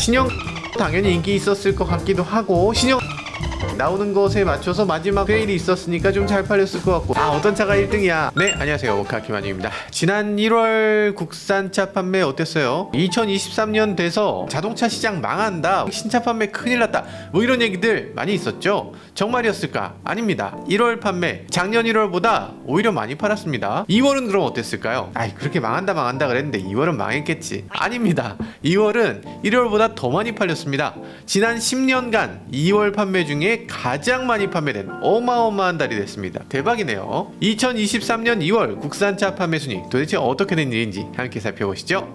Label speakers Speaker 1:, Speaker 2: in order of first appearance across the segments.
Speaker 1: 신형 당연히 인기 있었을 것 같기도 하고, 신형 나오는 것에 맞춰서 마지막 세일이 있었으니까 좀 잘 팔렸을 것 같고. 어떤 차가 1등이야? 네, 안녕하세요, 카키마니입니다. 지난 1월 국산차 판매 어땠어요? 2023년 돼서 자동차 시장 망한다, 신차 판매 큰일 났다, 뭐 이런 얘기들 많이 있었죠? 정말이었을까? 아닙니다. 1월 판매 작년 1월보다 오히려 많이 팔았습니다. 2월은 그럼 어땠을까요? 그렇게 망한다 그랬는데 2월은 망했겠지. 아닙니다. 2월은 1월보다 더 많이 팔렸습니다. 지난 10년간 2월 판매 중에 가장 많이 판매된 어마어마한 달이 됐습니다. 대박이네요. 2023년 2월 국산차 판매 순위, 도대체 어떻게 된 일인지 함께 살펴보시죠.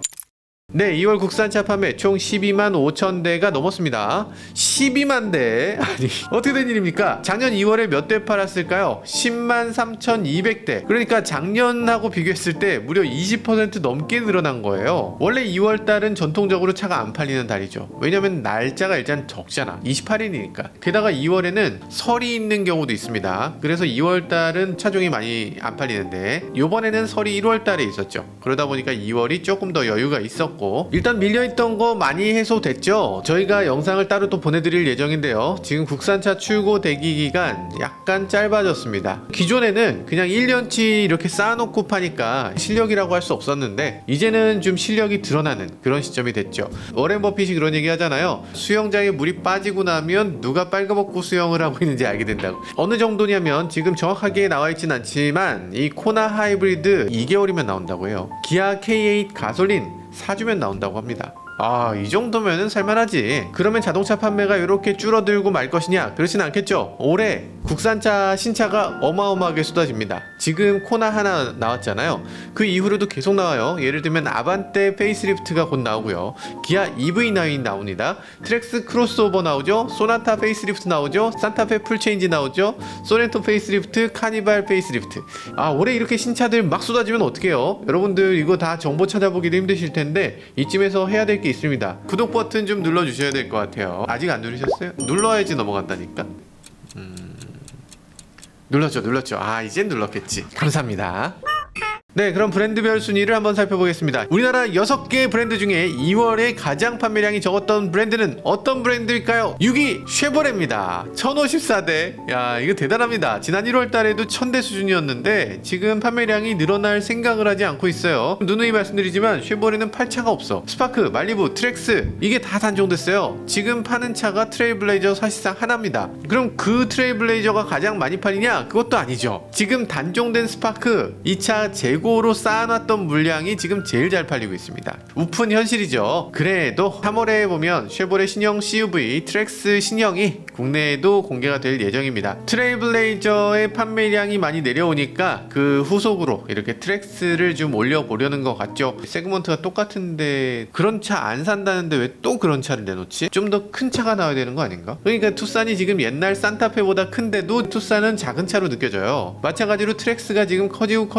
Speaker 1: 네, 2월 국산차 판매 총 12만 5천 대가 넘었습니다. 12만 대? 아니, 어떻게 된 일입니까? 작년 2월에 몇 대 팔았을까요? 10만 3,200대. 그러니까 작년하고 비교했을 때 무려 20% 넘게 늘어난 거예요. 원래 2월 달은 전통적으로 차가 안 팔리는 달이죠. 왜냐면 날짜가 일단 적잖아. 28일이니까. 게다가 2월에는 설이 있는 경우도 있습니다. 그래서 2월 달은 차종이 많이 안 팔리는데, 요번에는 설이 1월 달에 있었죠. 그러다 보니까 2월이 조금 더 여유가 있었고, 일단 밀려있던 거 많이 해소됐죠. 저희가 영상을 따로 또 보내드릴 예정인데요. 지금 국산차 출고 대기 기간 약간 짧아졌습니다. 기존에는 그냥 1년치 이렇게 쌓아놓고 파니까 실력이라고 할 수 없었는데, 이제는 좀 실력이 드러나는 그런 시점이 됐죠. 워렌 버핏이 그런 얘기 하잖아요. 수영장에 물이 빠지고 나면 누가 빨가벗고 수영을 하고 있는지 알게 된다고. 어느 정도냐면 지금 정확하게 나와있진 않지만 이 코나 하이브리드 2개월이면 나온다고 해요. 기아 K8 가솔린 4주면 나온다고 합니다. 이 정도면은 살만하지. 그러면 자동차 판매가 이렇게 줄어들고 말 것이냐? 그렇진 않겠죠. 올해 국산차 신차가 어마어마하게 쏟아집니다. 지금 코나 하나 나왔잖아요. 그 이후로도 계속 나와요. 예를 들면 아반떼 페이스리프트가 곧 나오고요. 기아 EV9 나옵니다. 트랙스 크로스오버 나오죠. 소나타 페이스리프트 나오죠. 산타페 풀체인지 나오죠. 소렌토 페이스리프트, 카니발 페이스리프트. 올해 이렇게 신차들 막 쏟아지면 어떡해요? 여러분들 이거 다 정보 찾아보기도 힘드실 텐데 이쯤에서 해야 될 게 있습니다. 구독 버튼 좀 눌러주셔야 될 것 같아요. 아직 안 누르셨어요? 눌러야지 넘어간다니까. 눌렀죠. 이젠 눌렀겠지. 감사합니다. 네, 그럼 브랜드별 순위를 한번 살펴보겠습니다. 우리나라 6개 브랜드 중에 2월에 가장 판매량이 적었던 브랜드는 어떤 브랜드일까요? 6위 쉐보레입니다. 1054대. 야, 이거 대단합니다. 지난 1월 달에도 1000대 수준이었는데 지금 판매량이 늘어날 생각을 하지 않고 있어요. 누누이 말씀드리지만 쉐보레는 팔 차가 없어. 스파크, 말리부, 트랙스 이게 다 단종됐어요. 지금 파는 차가 트레일블레이저 사실상 하나입니다. 그럼 그 트레일블레이저가 가장 많이 팔리냐? 그것도 아니죠. 지금 단종된 스파크, 이 차 재고로 쌓아놨던 물량이 지금 제일 잘 팔리고 있습니다. 우픈 현실이죠. 그래도 3월에 보면 쉐보레 신형 CUV 트랙스 신형이 국내에도 공개가 될 예정입니다. 트레일블레이저의 판매량이 많이 내려오니까 그 후속으로 이렇게 트랙스를 좀 올려보려는 것 같죠. 세그먼트가 똑같은데 그런 차 안 산다는데 왜 또 그런 차를 내놓지? 좀 더 큰 차가 나와야 되는 거 아닌가? 그러니까 투싼이 지금 옛날 산타페보다 큰데도 투싼은 작은 차로 느껴져요. 마찬가지로 트랙스가 지금 커지고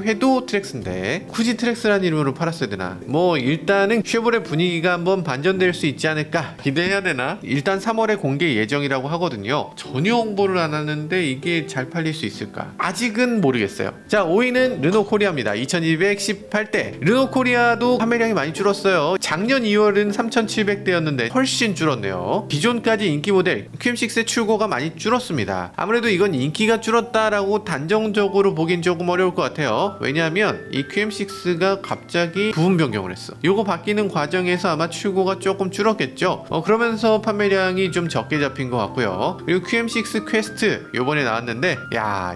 Speaker 1: 해도 트랙스인데 굳이 트랙스라는 이름으로 팔았어야 되나? 뭐 일단은 쉐보레 분위기가 한번 반전될 수 있지 않을까 기대해야 되나? 일단 3월에 공개 예정이라고 하거든요. 전혀 홍보를 안 하는데 이게 잘 팔릴 수 있을까? 아직은 모르겠어요. 자, 5위는 르노 코리아입니다. 2218대. 르노 코리아도 판매량이 많이 줄었어요. 작년 2월은 3700대였는데 훨씬 줄었네요. 기존까지 인기 모델 QM6의 출고가 많이 줄었습니다. 아무래도 이건 인기가 줄었다라고 단정적으로 보긴 조금 어려울 것 같아요. 왜냐하면 이 QM6가 갑자기 부분 변경을 했어. 요거 바뀌는 과정에서 아마 출고가 조금 줄었겠죠. 그러면서 판매량이 좀 적게 잡힌 것 같고요. 그리고 QM6 퀘스트 요번에 나왔는데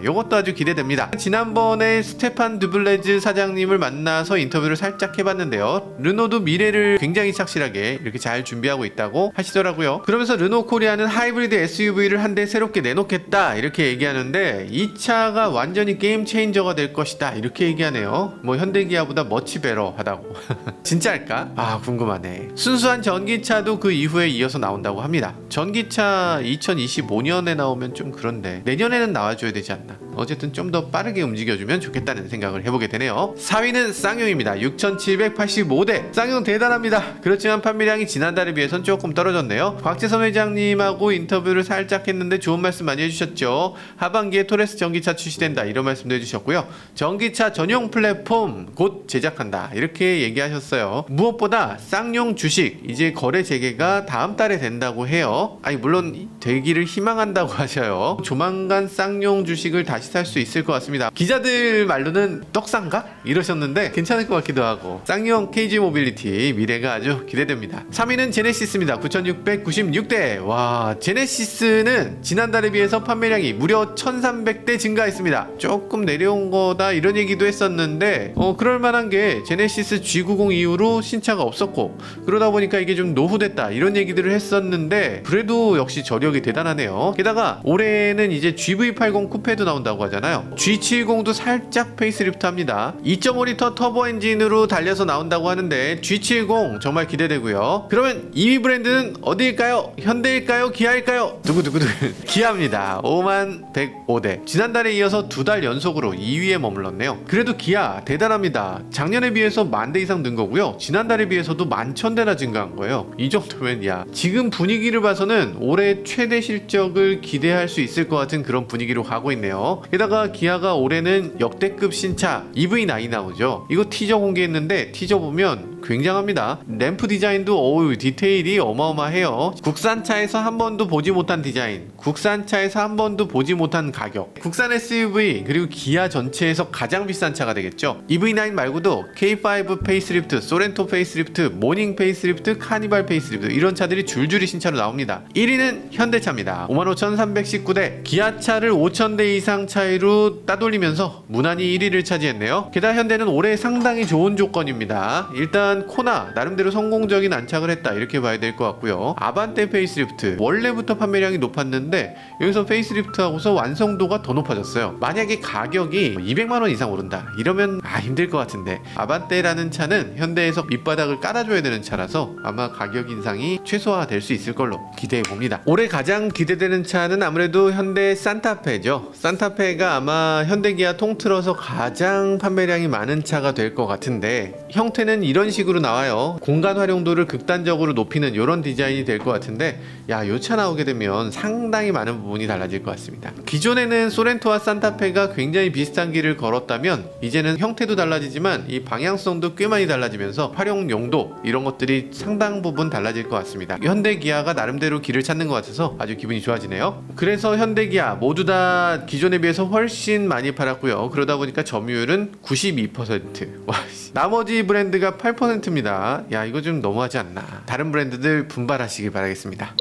Speaker 1: 요것도 아주 기대됩니다. 지난번에 스테판 드블레즈 사장님을 만나서 인터뷰를 살짝 해봤는데요. 르노도 미래를 굉장히 착실하게 이렇게 잘 준비하고 있다고 하시더라고요. 그러면서 르노 코리아는 하이브리드 SUV를 한 대 새롭게 내놓겠다 이렇게 얘기하는데 이 차가 완전히 게임 체인저가 될 것이다 이렇게 얘기하네요. 뭐 현대기아보다 머치 베러 하다고. 진짜일까? 궁금하네. 순수한 전기차도 그 이후에 이어서 나온다고 합니다. 전기차 2025년에 나오면 좀 그런데 내년에는 나와줘야 되지 않나? 어쨌든 좀 더 빠르게 움직여주면 좋겠다는 생각을 해보게 되네요. 4위는 쌍용입니다. 6,785대. 쌍용 대단합니다. 그렇지만 판매량이 지난달에 비해선 조금 떨어졌네요. 곽재선 회장님하고 인터뷰를 살짝 했는데 좋은 말씀 많이 해주셨죠. 하반기에 토레스 전기차 출시된다 이런 말씀도 해주셨고요. 전기차 전용 플랫폼 곧 제작한다 이렇게 얘기하셨어요. 무엇보다 쌍용 주식 이제 거래 재개가 다음 달에 된다고 해요. 아니 물론 되기를 희망한다고 하셔요. 조만간 쌍용 주식을 다시 살 수 있을 것 같습니다. 기자들 말로는 떡상각? 이러셨는데 괜찮을 것 같기도 하고. 쌍용 KG 모빌리티 미래가 아주 기대됩니다. 3위는 제네시스입니다. 9,696대. 와, 제네시스는 지난달에 비해서 판매량이 무려 1,300대 증가했습니다. 조금 내려온 거다 이런 얘기도 했었는데 그럴 만한 게 제네시스 G90 이후로 신차가 없었고 그러다 보니까 이게 좀 노후됐다 이런 얘기들을 했었는데 그래도 역시 저력이 대단하네요. 게다가 올해는 이제 GV80 쿠페도 나온다고 하잖아요. G70도 살짝 페이스리프트 합니다. 2.5L 터보 엔진으로 달려서 나온다고 하는데 G70 정말 기대되고요. 그러면 2위 브랜드는 어디일까요? 현대일까요? 기아일까요? 두구두구두 기아입니다. 51,105대. 지난달에 이어서 2달 연속으로 2위에 머물렀네요. 그래도 기아 대단합니다. 작년에 비해서 10,000대 이상 는 거고요. 지난달에 비해서도 11,000대나 증가한 거예요. 이 정도면 지금 분위기를 봐서는 올해 최대 실적을 기대할 수 있을 것 같은 그런 분위기로 가고 있네요. 게다가 기아가 올해는 역대급 신차 EV9 나오죠. 이거 티저 공개했는데 티저 보면 굉장합니다. 램프 디자인도 디테일이 어마어마해요. 국산차에서 한 번도 보지 못한 디자인, 국산차에서 한 번도 보지 못한 가격. 국산 SUV 그리고 기아 전체에서 가장 비싼 차가 되겠죠. EV9 말고도 K5 페이스리프트, 소렌토 페이스리프트, 모닝 페이스리프트, 카니발 페이스리프트 이런 차들이 줄줄이 신차로 나옵니다. 1위는 현대차입니다. 55,319대. 기아차를 5,000대 이상 차이로 따돌리면서 무난히 1위를 차지했네요. 게다가 현대는 올해 상당히 좋은 조건입니다. 일단 코나 나름대로 성공적인 안착을 했다 이렇게 봐야 될 것 같고요. 아반떼 페이스리프트 원래부터 판매량이 높았는데 여기서 페이스리프트하고서 완성도가 더 높아졌어요. 만약에 가격이 200만원 이상 오른다 이러면 힘들 것 같은데 아반떼라는 차는 현대에서 밑바닥을 깔아줘야 되는 차라서 아마 가격 인상이 최소화될 수 있을 걸로 기대해 봅니다. 올해 가장 기대되는 차는 아무래도 현대 산타페죠. 산타페가 아마 현대기아 통틀어서 가장 판매량이 많은 차가 될 것 같은데 형태는 이런 식으로 나와요. 공간 활용도를 극단적으로 높이는 이런 디자인이 될 것 같은데 요 차 나오게 되면 상당히 많은 부분이 달라질 것 같습니다. 기존에는 소렌토와 산타페가 굉장히 비슷한 길을 걸었다면 이제는 형태도 달라지지만 이 방향성도 꽤 많이 달라지면서 활용 용도 이런 것들이 상당 부분 달라질 것 같습니다. 현대 기아가 나름대로 길을 찾는 것 같아서 아주 기분이 좋아지네요. 그래서 현대 기아 모두 다 기존에 비해서 훨씬 많이 팔았고요. 그러다 보니까 점유율은 92%. 와, 나머지 브랜드가 8%입니다. 이거 좀 너무하지 않나. 다른 브랜드들 분발하시길 바라겠습니다.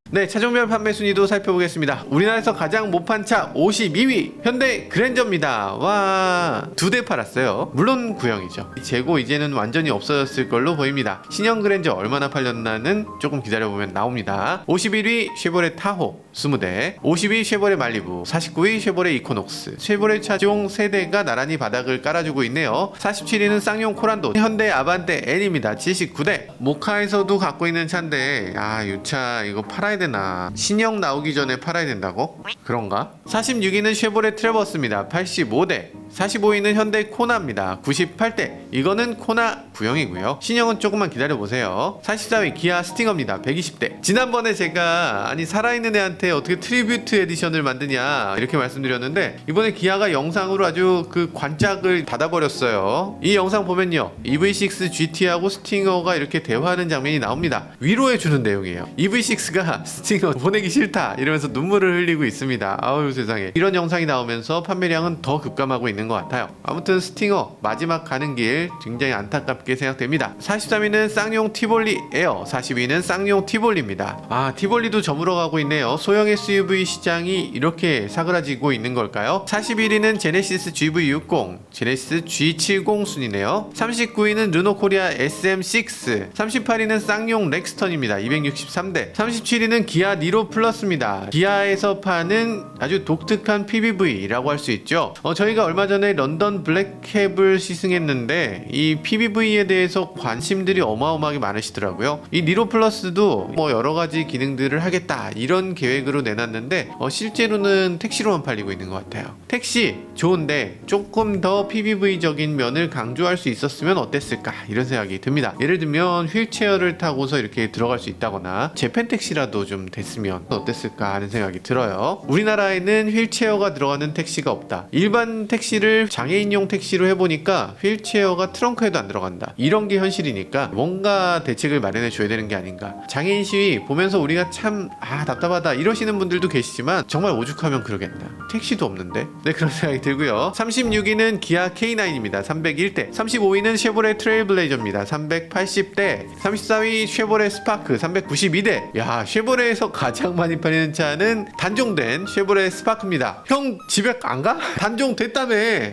Speaker 1: 네, 차종별 판매 순위도 살펴보겠습니다. 우리나라에서 가장 못 판 차 52위 현대 그랜저입니다. 와, 2대 팔았어요. 물론 구형이죠. 재고 이제는 완전히 없어졌을 걸로 보입니다. 신형 그랜저 얼마나 팔렸나는 조금 기다려보면 나옵니다. 51위 쉐보레 타호 20대, 50위 쉐보레 말리부, 49위 쉐보레 이코녹스. 쉐보레 차종 3대가 나란히 바닥을 깔아주고 있네요. 47위는 쌍용 코란도, 현대 아반떼 N입니다. 79대. 모카에서도 갖고 있는 차인데 이 차 이거 팔아야 되나? 신형 나오기 전에 팔아야 된다고? 그런가? 46위는 쉐보레 트래버스입니다. 85대. 45위는 현대 코나입니다. 98대. 이거는 코나 구형이고요. 신형은 조금만 기다려보세요. 44위 기아 스팅어입니다. 120대. 지난번에 제가 살아있는 애한테 어떻게 트리뷰트 에디션을 만드냐 이렇게 말씀드렸는데 이번에 기아가 영상으로 아주 그 관짝을 닫아버렸어요. 이 영상 보면요, EV6 GT하고 스팅어가 이렇게 대화하는 장면이 나옵니다. 위로해주는 내용이에요. EV6가 스팅어 보내기 싫다 이러면서 눈물을 흘리고 있습니다. 아유 세상에. 이런 영상이 나오면서 판매량은 더 급감하고 있는 것 같아요. 아무튼 스팅어 마지막 가는 길 굉장히 안타깝게 생각됩니다. 43위는 쌍용 티볼리 에어, 42위는 쌍용 티볼리입니다. 티볼리도 저물어 가고 있네요. 소형 SUV 시장이 이렇게 사그라지고 있는 걸까요? 41위는 제네시스 GV60, 제네시스 G70 순이네요. 39위는 르노코리아 SM6, 38위는 쌍용 렉스턴입니다. 263대. 37위는 기아 니로 플러스입니다. 기아에서 파는 아주 독특한 PBV라고 할 수 있죠. 저희가 얼마 얼마 전에 런던 블랙캡을 시승했는데 이 PBV에 대해서 관심들이 어마어마하게 많으시더라고요. 이 니로 플러스도 뭐 여러가지 기능들을 하겠다 이런 계획으로 내놨는데 실제로는 택시로만 팔리고 있는 것 같아요. 택시 좋은데 조금 더 PBV적인 면을 강조할 수 있었으면 어땠을까 이런 생각이 듭니다. 예를 들면 휠체어를 타고서 이렇게 들어갈 수 있다거나 재팬 택시라도 좀 됐으면 어땠을까 하는 생각이 들어요. 우리나라에는 휠체어가 들어가는 택시가 없다. 일반 택시를 장애인용 택시로 해보니까 휠체어가 트렁크에도 안 들어간다. 이런 게 현실이니까 뭔가 대책을 마련해 줘야 되는 게 아닌가. 장애인 시위 보면서 우리가 참 답답하다 이러시는 분들도 계시지만 정말 오죽하면 그러겠다. 택시도 없는데? 네, 그런 생각이 들고요. 36위는 기아 K9입니다. 301대. 35위는 쉐보레 트레일블레이저입니다. 380대. 34위 쉐보레 스파크 392대. 야, 쉐보레에서 가장 많이 팔리는 차는 단종된 쉐보레 스파크입니다. 형 집에 안 가? 단종됐다며.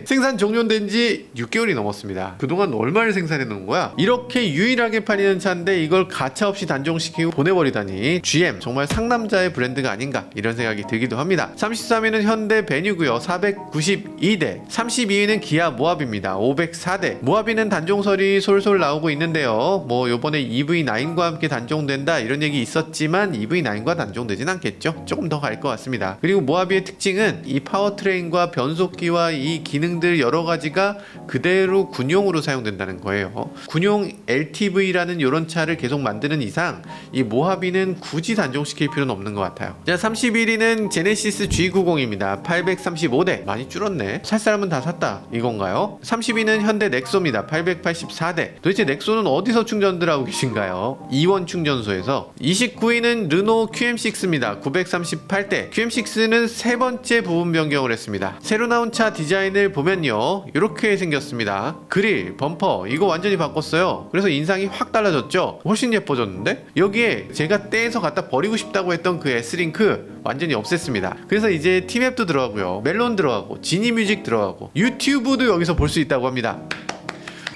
Speaker 1: 생산 종료된 지 6개월이 넘었습니다. 그동안 얼마를 생산해 놓은 거야? 이렇게 유일하게 팔리는 차인데 이걸 가차없이 단종시키고 보내버리다니 GM 정말 상남자의 브랜드가 아닌가 이런 생각이 들기도 합니다. 33위는 현대 베뉴고요. 492대. 32위는 기아 모하비입니다. 504대. 모하비는 단종설이 솔솔 나오고 있는데요. 뭐 요번에 EV9과 함께 단종된다 이런 얘기 있었지만 EV9과 단종되진 않겠죠. 조금 더 갈 것 같습니다. 그리고 모하비의 특징은 이 파워트레인과 변속기와 이 기능들 여러 가지가 그대로 군용으로 사용된다는 거예요. 군용 LTV라는 이런 차를 계속 만드는 이상 이 모하비는 굳이 단종시킬 필요는 없는 것 같아요. 자, 31위는 제네시스 G90입니다. 835대. 많이 줄었네. 살 사람은 다 샀다 이건가요? 30위는 현대 넥소입니다. 884대. 도대체 넥소는 어디서 충전들 하고 계신가요? 이원 충전소에서. 29위는 르노 QM6입니다. 938대. QM6는 세 번째 부분 변경을 했습니다. 새로 나온 차 디자인을 보면요, 이렇게 생겼습니다. 그릴, 범퍼 이거 완전히 바꿨어요. 그래서 인상이 확 달라졌죠. 훨씬 예뻐졌는데 여기에 제가 떼서 갖다 버리고 싶다고 했던 그 S링크 완전히 없앴습니다. 그래서 이제 티맵도 들어가고요, 멜론 들어가고, 지니뮤직 들어가고, 유튜브도 여기서 볼 수 있다고 합니다.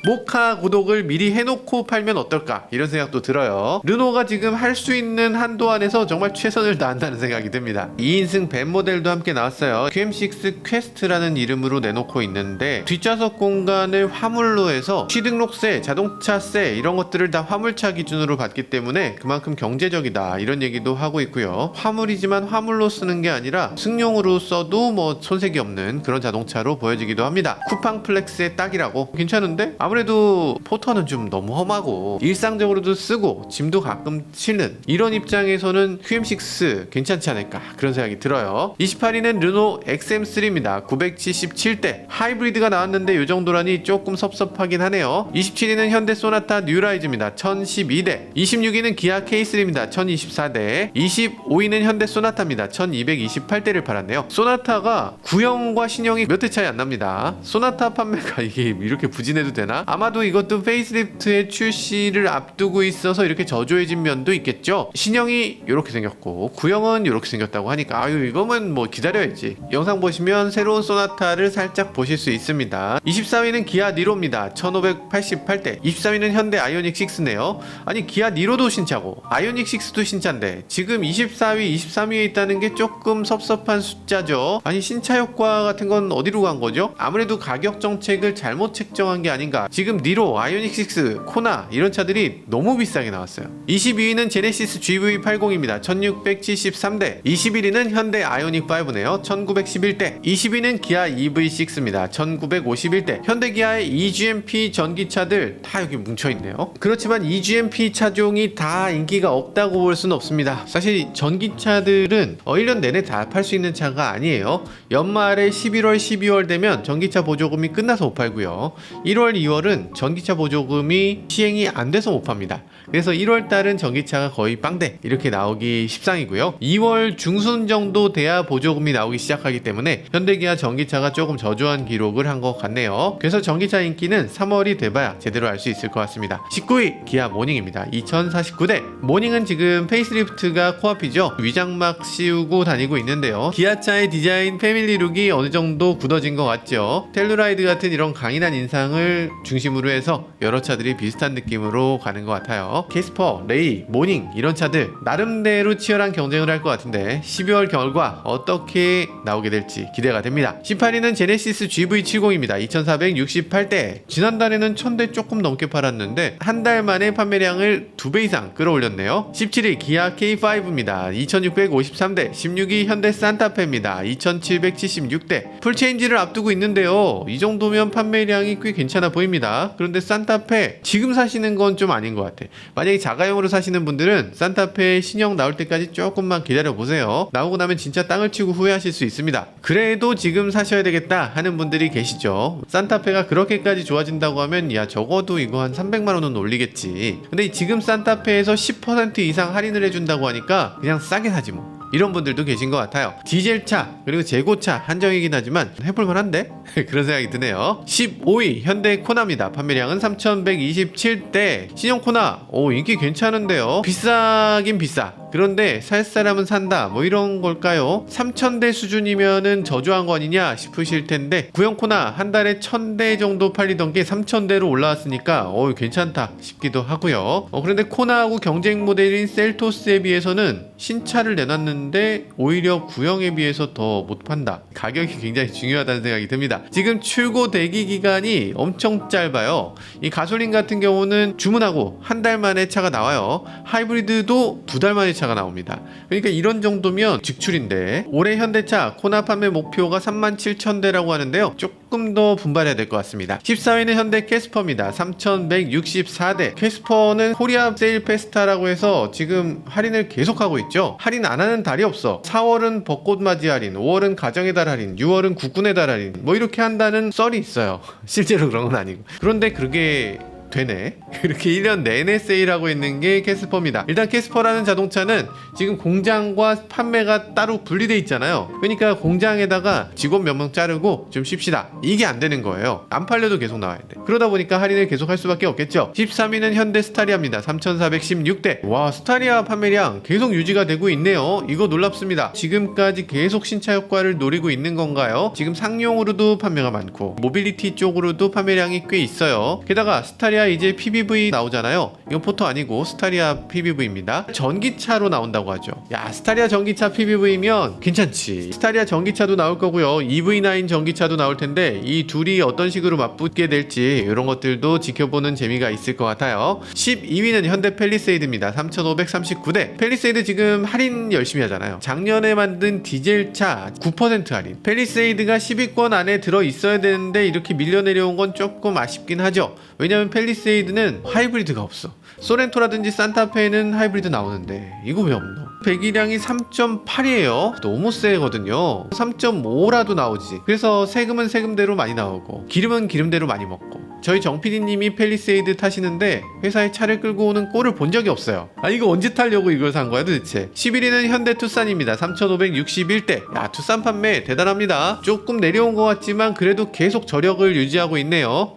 Speaker 1: 모카 구독을 미리 해놓고 팔면 어떨까 이런 생각도 들어요. 르노가 지금 할 수 있는 한도 안에서 정말 최선을 다한다는 생각이 듭니다. 2인승 밴 모델도 함께 나왔어요. QM6 퀘스트라는 이름으로 내놓고 있는데 뒷좌석 공간을 화물로 해서 취등록세, 자동차세 이런 것들을 다 화물차 기준으로 받기 때문에 그만큼 경제적이다 이런 얘기도 하고 있고요. 화물이지만 화물로 쓰는 게 아니라 승용으로 써도 뭐 손색이 없는 그런 자동차로 보여지기도 합니다. 쿠팡 플렉스의 딱이라고. 괜찮은데? 아무래도 포터는 좀 너무 험하고 일상적으로도 쓰고 짐도 가끔 실는 이런 입장에서는 QM6 괜찮지 않을까 그런 생각이 들어요. 28위는 르노 XM3입니다. 977대. 하이브리드가 나왔는데 이 정도라니 조금 섭섭하긴 하네요. 27위는 현대 소나타 뉴라이즈입니다. 1012대. 26위는 기아 K3입니다. 1024대. 25위는 현대 소나타입니다. 1228대를 팔았네요. 소나타가 구형과 신형이 몇 대 차이 안 납니다. 소나타 판매가 이게 이렇게 부진해도 되나? 아마도 이것도 페이스리프트의 출시를 앞두고 있어서 이렇게 저조해진 면도 있겠죠. 신형이 이렇게 생겼고 구형은 이렇게 생겼다고 하니까 아유 이거면 뭐 기다려야지. 영상 보시면 새로운 소나타를 살짝 보실 수 있습니다. 24위는 기아 니로입니다. 1588대. 23위는 현대 아이오닉 6네요. 아니 기아 니로도 신차고 아이오닉 6도 신차인데 지금 24위, 23위에 있다는 게 조금 섭섭한 숫자죠. 아니 신차 효과 같은 건 어디로 간 거죠? 아무래도 가격 정책을 잘못 책정한 게 아닌가. 지금 니로, 아이오닉 6, 코나 이런 차들이 너무 비싸게 나왔어요. 22위는 제네시스 GV80입니다. 1673대. 21위는 현대 아이오닉 5네요. 1911대. 20위는 기아 EV6입니다. 1951대. 현대 기아의 eGMP 전기차들 다 여기 뭉쳐있네요. 그렇지만 eGMP 차종이 다 인기가 없다고 볼 수는 없습니다. 사실 전기차들은 1년 내내 다 팔 수 있는 차가 아니에요. 연말에 11월, 12월 되면 전기차 보조금이 끝나서 못 팔고요. 1월, 2월은 전기차 보조금이 시행이 안 돼서 못 팝니다. 그래서 1월달은 전기차가 거의 빵대 이렇게 나오기 십상이고요. 2월 중순 정도 돼야 보조금이 나오기 시작하기 때문에 현대기아 전기차가 조금 저조한 기록을 한 것 같네요. 그래서 전기차 인기는 3월이 돼봐야 제대로 알 수 있을 것 같습니다. 19위 기아 모닝입니다. 2049대. 모닝은 지금 페이스리프트가 코앞이죠. 위장막 씌우고 다니고 있는데요. 기아차의 디자인 패밀리룩이 어느 정도 굳어진 것 같죠. 텔루라이드 같은 이런 강인한 인상을 중심으로 해서 여러 차들이 비슷한 느낌으로 가는 것 같아요. 캐스퍼, 레이, 모닝 이런 차들 나름대로 치열한 경쟁을 할 것 같은데 12월 결과 어떻게 나오게 될지 기대가 됩니다. 18위는 제네시스 GV70입니다. 2468대. 지난달에는 1000대 조금 넘게 팔았는데 한 달 만에 판매량을 2배 이상 끌어올렸네요. 17위 기아 K5입니다. 2653대. 16위 현대 산타페입니다. 2776대. 풀체인지를 앞두고 있는데요. 이 정도면 판매량이 꽤 괜찮아 보입니다. 그런데 산타페 지금 사시는 건 좀 아닌 것 같아. 만약에 자가용으로 사시는 분들은 산타페 신형 나올 때까지 조금만 기다려 보세요. 나오고 나면 진짜 땅을 치고 후회하실 수 있습니다. 그래도 지금 사셔야 되겠다 하는 분들이 계시죠. 산타페가 그렇게까지 좋아진다고 하면 야 적어도 이거 한 300만원은 올리겠지. 근데 지금 산타페에서 10% 이상 할인을 해준다고 하니까 그냥 싸게 사지 뭐. 이런 분들도 계신 것 같아요. 디젤차 그리고 재고차 한정이긴 하지만 해볼만한데? 그런 생각이 드네요. 15위 현대 코나입니다. 판매량은 3127대. 신형 코나 인기 괜찮은데요. 비싸긴 비싸. 그런데 살 사람은 산다 뭐 이런 걸까요? 3000대 수준이면은 저조한 거 아니냐 싶으실 텐데 구형 코나 한 달에 1000대 정도 팔리던 게 3000대로 올라왔으니까 괜찮다 싶기도 하고요. 그런데 코나하고 경쟁 모델인 셀토스에 비해서는 신차를 내놨는데 오히려 구형에 비해서 더 못 판다. 가격이 굉장히 중요하다는 생각이 듭니다. 지금 출고 대기 기간이 엄청 짧아요. 이 가솔린 같은 경우는 주문하고 한 달 만에 차가 나와요. 하이브리드도 2달 만에 차가 나옵니다. 그러니까 이런 정도면 직출인데 올해 현대차 코나 판매 목표가 37,000대라고 하는데요. 조금 더 분발해야 될 것 같습니다. 14위는 현대 캐스퍼입니다. 3164대. 캐스퍼는 코리아 세일 페스타라고 해서 지금 할인을 계속하고 있죠. 할인 안 하는 달이 없어. 4월은 벚꽃맞이 할인, 5월은 가정의 달 할인, 6월은 국군의 달 할인 뭐 이렇게 한다는 썰이 있어요. 실제로 그런 건 아니고. 그런데 그게 되네. 이렇게 1년 내내 세일하고 있는 게 캐스퍼입니다. 일단 캐스퍼라는 자동차는 지금 공장과 판매가 따로 분리돼 있잖아요. 그러니까 공장에다가 직원 몇 명 자르고 좀 쉽시다. 이게 안 되는 거예요. 안 팔려도 계속 나와야 돼. 그러다 보니까 할인을 계속 할 수밖에 없겠죠. 13위는 현대 스타리아입니다. 3416대. 와, 스타리아 판매량 계속 유지가 되고 있네요. 이거 놀랍습니다. 지금까지 계속 신차 효과를 노리고 있는 건가요? 지금 상용으로도 판매가 많고 모빌리티 쪽으로도 판매량이 꽤 있어요. 게다가 스타리아 이제 PBV 나오잖아요. 이건 포토 아니고 스타리아 PBV입니다. 전기차로 나온다고 하죠. 야, 스타리아 전기차 PBV면 괜찮지. 스타리아 전기차도 나올 거고요. EV9 전기차도 나올 텐데 이 둘이 어떤 식으로 맞붙게 될지 이런 것들도 지켜보는 재미가 있을 것 같아요. 12위는 현대 팰리세이드입니다. 3539대. 팰리세이드 지금 할인 열심히 하잖아요. 작년에 만든 디젤차 9% 할인. 팰리세이드가 10위권 안에 들어 있어야 되는데 이렇게 밀려 내려온 건 조금 아쉽긴 하죠. 왜냐면 팰리세이드는 하이브리드가 없어. 소렌토라든지 산타페는 하이브리드 나오는데 이거 왜 없노? 배기량이 3.8이에요. 너무 세거든요. 3.5라도 나오지. 그래서 세금은 세금대로 많이 나오고 기름은 기름대로 많이 먹고. 저희 정PD님이 팰리세이드 타시는데 회사에 차를 끌고 오는 꼴을 본 적이 없어요. 이거 언제 타려고 이걸 산 거야 도대체. 11위는 현대 투싼입니다. 3561대. 야, 투싼 판매 대단합니다. 조금 내려온 것 같지만 그래도 계속 저력을 유지하고 있네요.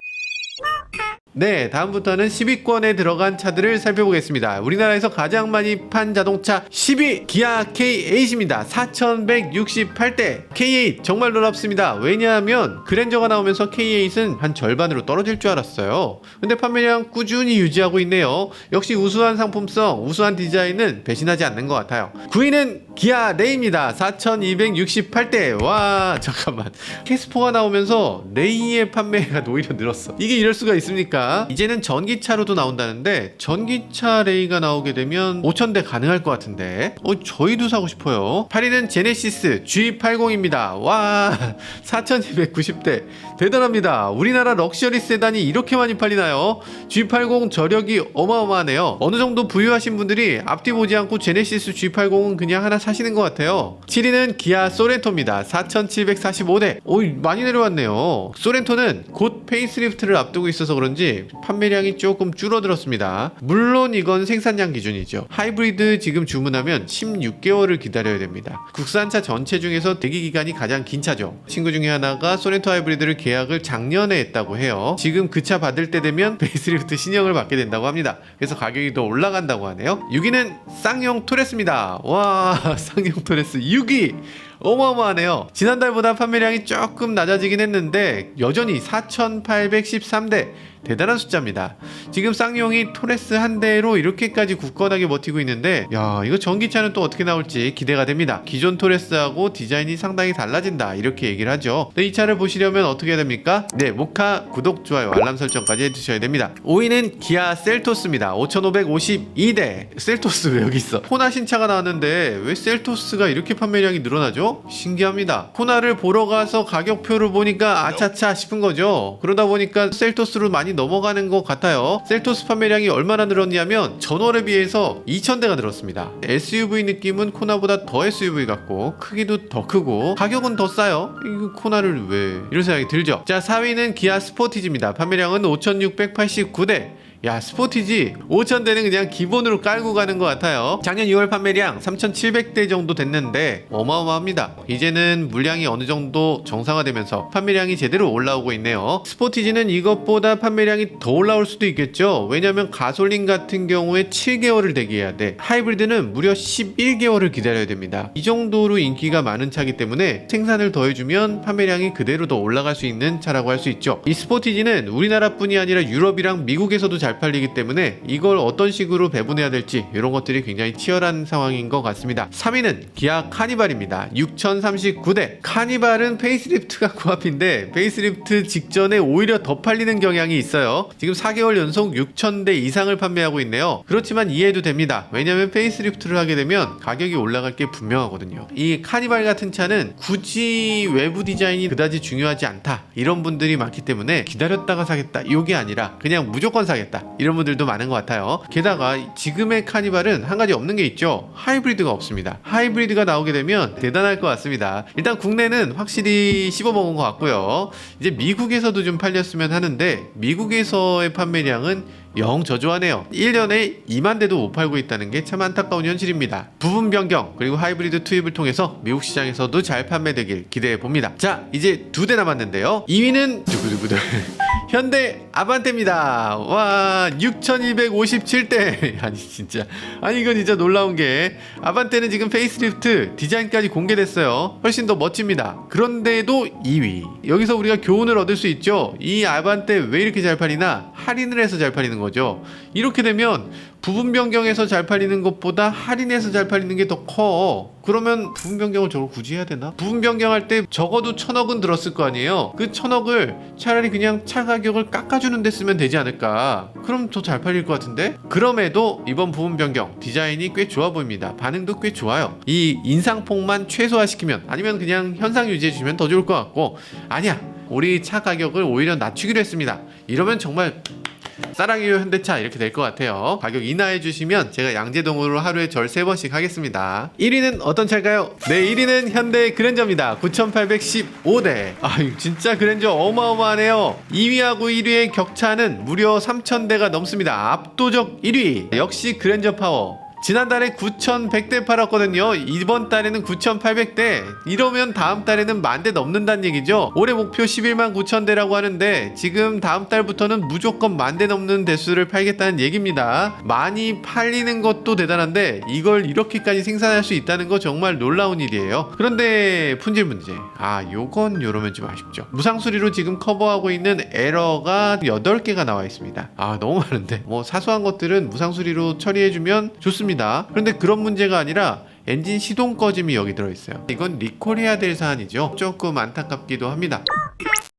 Speaker 1: 네, 다음부터는 10위권에 들어간 차들을 살펴보겠습니다. 우리나라에서 가장 많이 판 자동차 10위 기아 K8입니다. 4168대. K8 정말 놀랍습니다. 왜냐하면 그랜저가 나오면서 K8은 한 절반으로 떨어질 줄 알았어요. 근데 판매량 꾸준히 유지하고 있네요. 역시 우수한 상품성, 우수한 디자인은 배신하지 않는 것 같아요. 9위는 기아 레이입니다. 4268대. 와, 잠깐만. 캐스퍼가 나오면서 레이의 판매가 오히려 늘었어. 이게 이럴 수가 있습니까? 이제는 전기차로도 나온다는데 전기차 레이가 나오게 되면 5000대 가능할 것 같은데 저희도 사고 싶어요. 8위는 제네시스 G80입니다. 와, 4290대. 대단합니다. 우리나라 럭셔리 세단이 이렇게 많이 팔리나요? G80 저력이 어마어마하네요. 어느 정도 부유하신 분들이 앞뒤 보지 않고 제네시스 G80은 그냥 하나 사시는 것 같아요. 7위는 기아 소렌토입니다. 4745대. 많이 내려왔네요. 소렌토는 곧 페이스리프트를 앞두고 있어서 그런지 판매량이 조금 줄어들었습니다. 물론 이건 생산량 기준이죠. 하이브리드 지금 주문하면 16개월을 기다려야 됩니다. 국산차 전체 중에서 대기기간이 가장 긴 차죠. 친구 중에 하나가 소렌토 하이브리드를 계약을 작년에 했다고 해요. 지금 그 차 받을 때 되면 페이스리프트 신형을 받게 된다고 합니다. 그래서 가격이 더 올라간다고 하네요. 6위는 쌍용 토레스입니다. 와, 쌍용 토레스 6위. 어마어마하네요. 지난달보다 판매량이 조금 낮아지긴 했는데 여전히 4,813대, 대단한 숫자입니다. 지금 쌍용이 토레스 한 대로 이렇게까지 굳건하게 버티고 있는데, 야, 이거 전기차는 또 어떻게 나올지 기대가 됩니다. 기존 토레스하고 디자인이 상당히 달라진다, 이렇게 얘기를 하죠. 이 차를 보시려면 어떻게 해야 됩니까? 네, 모카 구독, 좋아요, 알람 설정까지 해주셔야 됩니다. 5위는 기아 셀토스입니다. 5,552대. 셀토스 왜 여기 있어? 코나 신차가 나왔는데 왜 셀토스가 이렇게 판매량이 늘어나죠? 신기합니다. 코나를 보러 가서 가격표를 보니까 아차차 싶은 거죠. 그러다 보니까 셀토스로 많이 넘어가는 것 같아요. 셀토스 판매량이 얼마나 늘었냐면 전월에 비해서 2,000대가 늘었습니다. SUV 느낌은 코나보다 더 SUV 같고 크기도 더 크고 가격은 더 싸요. 이거 코나를 왜, 이런 생각이 들죠. 자, 4위는 기아 스포티지입니다. 판매량은 5,689대. 야, 스포티지 5,000대는 그냥 기본으로 깔고 가는 것 같아요. 작년 2월 판매량 3,700대 정도 됐는데 어마어마합니다. 이제는 물량이 어느 정도 정상화되면서 판매량이 제대로 올라오고 있네요. 스포티지는 이것보다 판매량이 더 올라올 수도 있겠죠. 왜냐면 가솔린 같은 경우에 7개월을 대기해야 돼. 하이브리드는 무려 11개월을 기다려야 됩니다. 이 정도로 인기가 많은 차기 때문에 생산을 더해주면 판매량이 그대로 더 올라갈 수 있는 차라고 할 수 있죠. 이 스포티지는 우리나라뿐이 아니라 유럽이랑 미국에서도 잘 팔리기 때문에 이걸 어떤 식으로 배분해야 될지 이런 것들이 굉장히 치열한 상황인 것 같습니다. 3위는 기아 카니발입니다. 6,039대. 카니발은 페이스리프트가 코앞인데 페이스리프트 직전에 오히려 더 팔리는 경향이 있어요. 지금 4개월 연속 6,000대 이상을 판매하고 있네요. 그렇지만 이해해도 됩니다. 왜냐면 페이스리프트를 하게 되면 가격이 올라갈 게 분명하거든요. 이 카니발 같은 차는 굳이 외부 디자인이 그다지 중요하지 않다, 이런 분들이 많기 때문에 기다렸다가 사겠다, 이게 아니라 그냥 무조건 사겠다, 이런 분들도 많은 것 같아요. 게다가 지금의 카니발은 한 가지 없는 게 있죠. 하이브리드가 없습니다. 하이브리드가 나오게 되면 대단할 것 같습니다. 일단 국내는 확실히 씹어먹은 것 같고요. 이제 미국에서도 좀 팔렸으면 하는데 미국에서의 판매량은 영 저조하네요. 1년에 2만 대도 못 팔고 있다는 게 참 안타까운 현실입니다. 부분 변경 그리고 하이브리드 투입을 통해서 미국 시장에서도 잘 판매되길 기대해 봅니다. 자, 이제 2대 남았는데요. 2위는 두구두구들 현대 아반떼입니다. 와, 6,257대. 아니 진짜, 아니 이건 진짜 놀라운 게 아반떼는 지금 페이스리프트 디자인까지 공개됐어요. 훨씬 더 멋집니다. 그런데도 2위. 여기서 우리가 교훈을 얻을 수 있죠. 이 아반떼 왜 이렇게 잘 팔리나? 할인을 해서 잘 팔리는 거죠. 이렇게 되면 부분 변경해서 잘 팔리는 것보다 할인해서 잘 팔리는 게 더 커. 그러면 부분 변경을 저걸 굳이 해야 되나? 부분 변경할 때 적어도 1,000억은 들었을 거 아니에요. 그 1,000억을 차라리 그냥 차 가격을 깎아주는 데 쓰면 되지 않을까? 그럼 더 잘 팔릴 것 같은데? 그럼에도 이번 부분 변경 디자인이 꽤 좋아 보입니다. 반응도 꽤 좋아요. 이 인상폭만 최소화시키면, 아니면 그냥 현상 유지해주면 더 좋을 것 같고, 아니야, 우리 차 가격을 오히려 낮추기로 했습니다, 이러면 정말 사랑해요 현대차, 이렇게 될 것 같아요. 가격 인하해 주시면 제가 양재동으로 하루에 절 3번씩 하겠습니다. 1위는 어떤 차일까요? 네, 1위는 현대 그랜저입니다. 9,815대. 아, 진짜 그랜저 어마어마하네요. 2위하고 1위의 격차는 무려 3,000대가 넘습니다. 압도적 1위. 역시 그랜저 파워. 지난달에 9,100대 팔았거든요. 이번 달에는 9,800대. 이러면 다음 달에는 10,000대 넘는다는 얘기죠. 올해 목표 11만 9천대라고 하는데 지금 다음 달부터는 무조건 10,000대 넘는 대수를 팔겠다는 얘기입니다. 많이 팔리는 것도 대단한데 이걸 이렇게까지 생산할 수 있다는 거 정말 놀라운 일이에요. 그런데 품질 문제, 요건 요러면 좀 아쉽죠. 무상수리로 지금 커버하고 있는 에러가 8개가 나와 있습니다. 너무 많은데 뭐 사소한 것들은 무상수리로 처리해주면 좋습니다. 그런데 그런 문제가 아니라 엔진 시동 꺼짐이 여기 들어있어요. 이건 리콜해야 될 사안이죠. 조금 안타깝기도 합니다.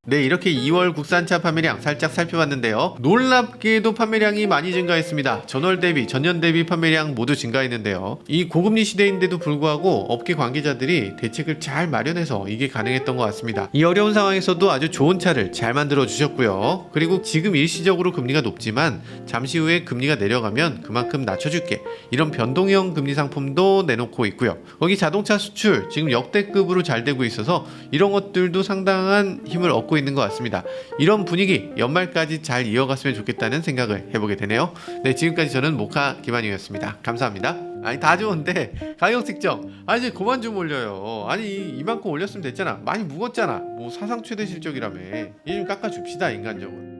Speaker 1: 네, 이렇게 2월 국산차 판매량 살짝 살펴봤는데요. 놀랍게도 판매량이 많이 증가했습니다. 전월 대비, 전년 대비 판매량 모두 증가했는데요. 이 고금리 시대인데도 불구하고 업계 관계자들이 대책을 잘 마련해서 이게 가능했던 것 같습니다. 이 어려운 상황에서도 아주 좋은 차를 잘 만들어 주셨고요. 그리고 지금 일시적으로 금리가 높지만 잠시 후에 금리가 내려가면 그만큼 낮춰줄게, 이런 변동형 금리 상품도 내놓고 있고요. 거기 자동차 수출 지금 역대급으로 잘 되고 있어서 이런 것들도 상당한 힘을 얻고 있는 것 같습니다. 이런 분위기 연말까지 잘 이어갔으면 좋겠다는 생각을 해보게 되네요. 네, 지금까지 저는 모카 김한용이었습니다. 감사합니다. 다 좋은데 가격 측정, 이제 그만 좀 올려요. 이만큼 올렸으면 됐잖아. 많이 묵었잖아. 뭐 사상 최대 실적이라며. 이제 좀 깎아줍시다, 인간적으로.